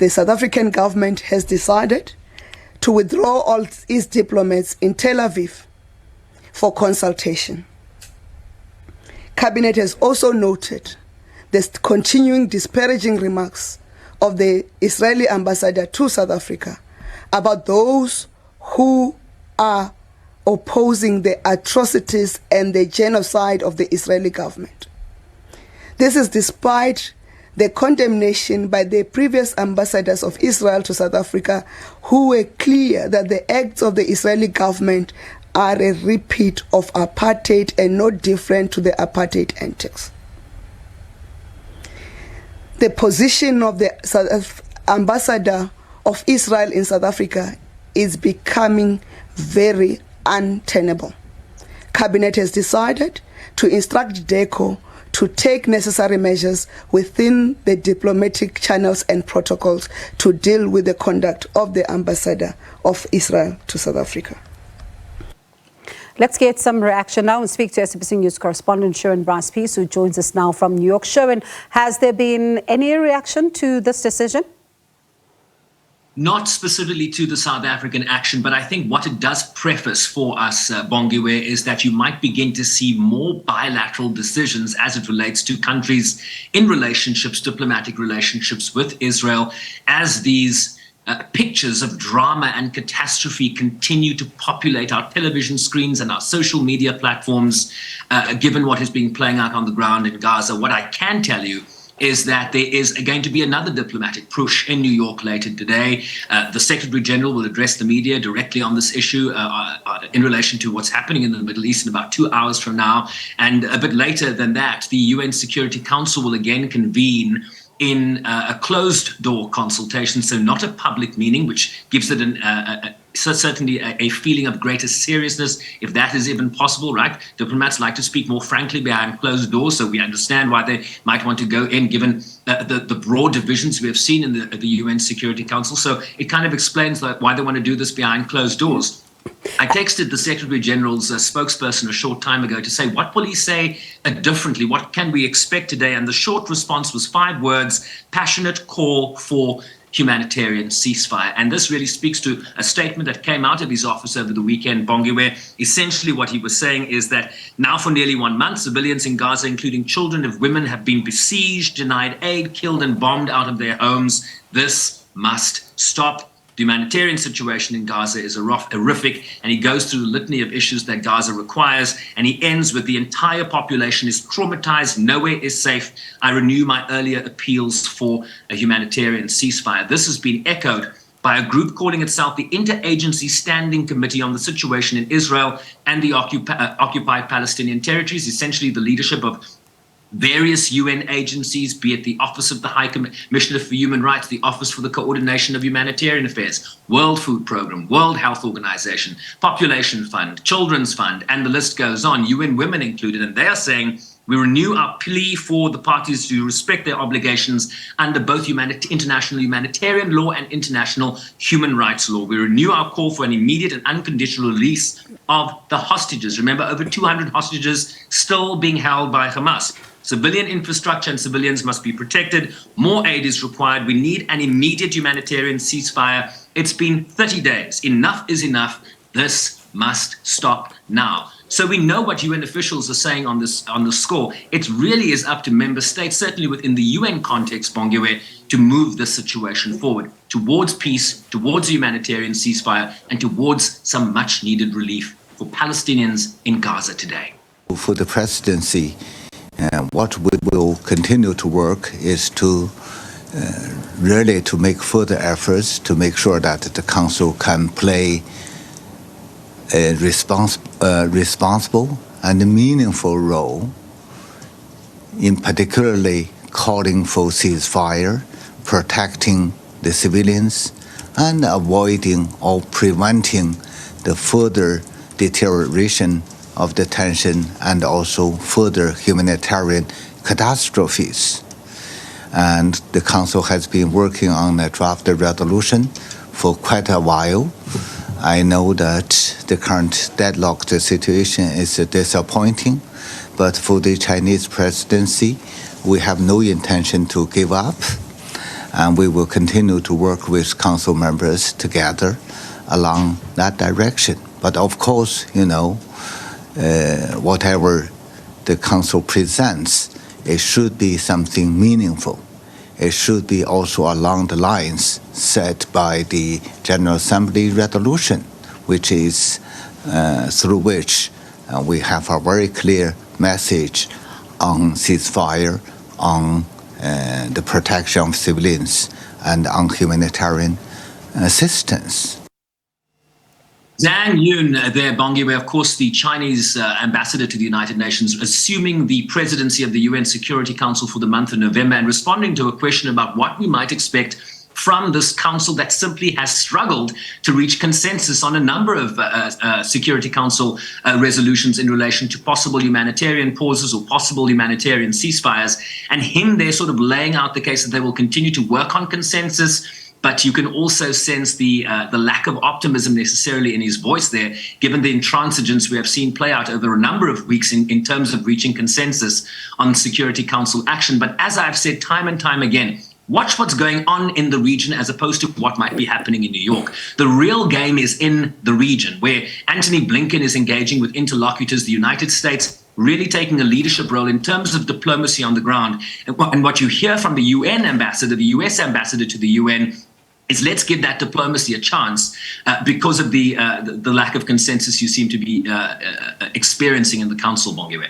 the South African government has decided to withdraw all its diplomats in Tel Aviv for consultation. Cabinet has also noted the continuing disparaging remarks of the Israeli ambassador to South Africa about those who are opposing the atrocities and the genocide of the Israeli government. This is despite the condemnation by the previous ambassadors of Israel to South Africa, who were clear that the acts of the Israeli government are a repeat of apartheid and not different to the apartheid antics. The position of the ambassador of Israel in South Africa is becoming very untenable. Cabinet has decided to instruct DECO to take necessary measures within the diplomatic channels and protocols to deal with the conduct of the ambassador of Israel to South Africa. Let's get some reaction now and speak to SABC News correspondent Sharon Bryce-Peace, who joins us now from New York. Sharon, has there been any reaction to this decision? Not specifically to the South African action, but I think what it does preface for us, Bongiwe, is that you might begin to see more bilateral decisions as it relates to countries in relationships, diplomatic relationships with Israel, as these pictures of drama and catastrophe continue to populate our television screens and our social media platforms, given what is being playing out on the ground in Gaza. What I can tell you is that there is going to be another diplomatic push in New York later today. The Secretary General will address the media directly on this issue in relation to what's happening in the Middle East in about 2 hours from now. And a bit later than that, the UN Security Council will again convene in a closed-door consultation, so not a public meeting, which gives it certainly a feeling of greater seriousness, if that is even possible, right? Diplomats like to speak more frankly behind closed doors, so we understand why they might want to go in, given the broad divisions we have seen in the UN Security Council. So it kind of explains why they want to do this behind closed doors. I texted the Secretary General's spokesperson a short time ago to say, what will he say differently? What can we expect today? And the short response was 5 words: passionate call for humanitarian ceasefire. And this really speaks to a statement that came out of his office over the weekend, Bongi, where essentially what he was saying is that now for nearly 1 month, civilians in Gaza, including children and women, have been besieged, denied aid, killed and bombed out of their homes. This must stop. The humanitarian situation in Gaza is horrific, and he goes through the litany of issues that Gaza requires, and he ends with the entire population is traumatized, nowhere is safe. I renew my earlier appeals for a humanitarian ceasefire. This has been echoed by a group calling itself the Interagency Standing Committee on the Situation in Israel and the Occupied Palestinian Territories, essentially the leadership of various UN agencies, be it the Office of the High Commissioner for Human Rights, the Office for the Coordination of Humanitarian Affairs, World Food Programme, World Health Organization, Population Fund, Children's Fund, and the list goes on, UN Women included. And they are saying, we renew our plea for the parties to respect their obligations under both international humanitarian law and international human rights law. We renew our call for an immediate and unconditional release of the hostages. Remember, over 200 hostages still being held by Hamas. Civilian infrastructure and civilians must be protected. More aid is required. We need an immediate humanitarian ceasefire. It's been 30 days. Enough is enough. This must stop now. So we know what UN officials are saying on this score. It really is up to member states, certainly within the UN context, Bongiwe, to move this situation forward towards peace, towards a humanitarian ceasefire, and towards some much needed relief for Palestinians in Gaza today. For the presidency, what we will continue to work is to really to make further efforts to make sure that the Council can play a responsible and meaningful role in particularly calling for ceasefire, protecting the civilians, and avoiding or preventing the further deterioration of the tension and also further humanitarian catastrophes. And the Council has been working on a draft resolution for quite a while. I know that the current deadlocked situation is disappointing, but for the Chinese presidency, we have no intention to give up. And we will continue to work with council members together along that direction. But of course, whatever the council presents, it should be something meaningful. It should be also along the lines set by the General Assembly resolution, which is through which we have a very clear message on ceasefire, on the protection of civilians, and on humanitarian assistance. Zhang Yun there, Bongiwe, of course, the Chinese ambassador to the United Nations, assuming the presidency of the UN Security Council for the month of November and responding to a question about what we might expect from this council that simply has struggled to reach consensus on a number of Security Council resolutions in relation to possible humanitarian pauses or possible humanitarian ceasefires, and him there sort of laying out the case that they will continue to work on consensus. But you can also sense the lack of optimism necessarily in his voice there, given the intransigence we have seen play out over a number of weeks in terms of reaching consensus on Security Council action. But as I've said time and time again, watch what's going on in the region as opposed to what might be happening in New York. The real game is in the region, where Antony Blinken is engaging with interlocutors, the United States really taking a leadership role in terms of diplomacy on the ground. And what you hear from the UN ambassador, the US ambassador to the UN, is let's give that diplomacy a chance because of the lack of consensus you seem to be experiencing in the Council, Bongiwe.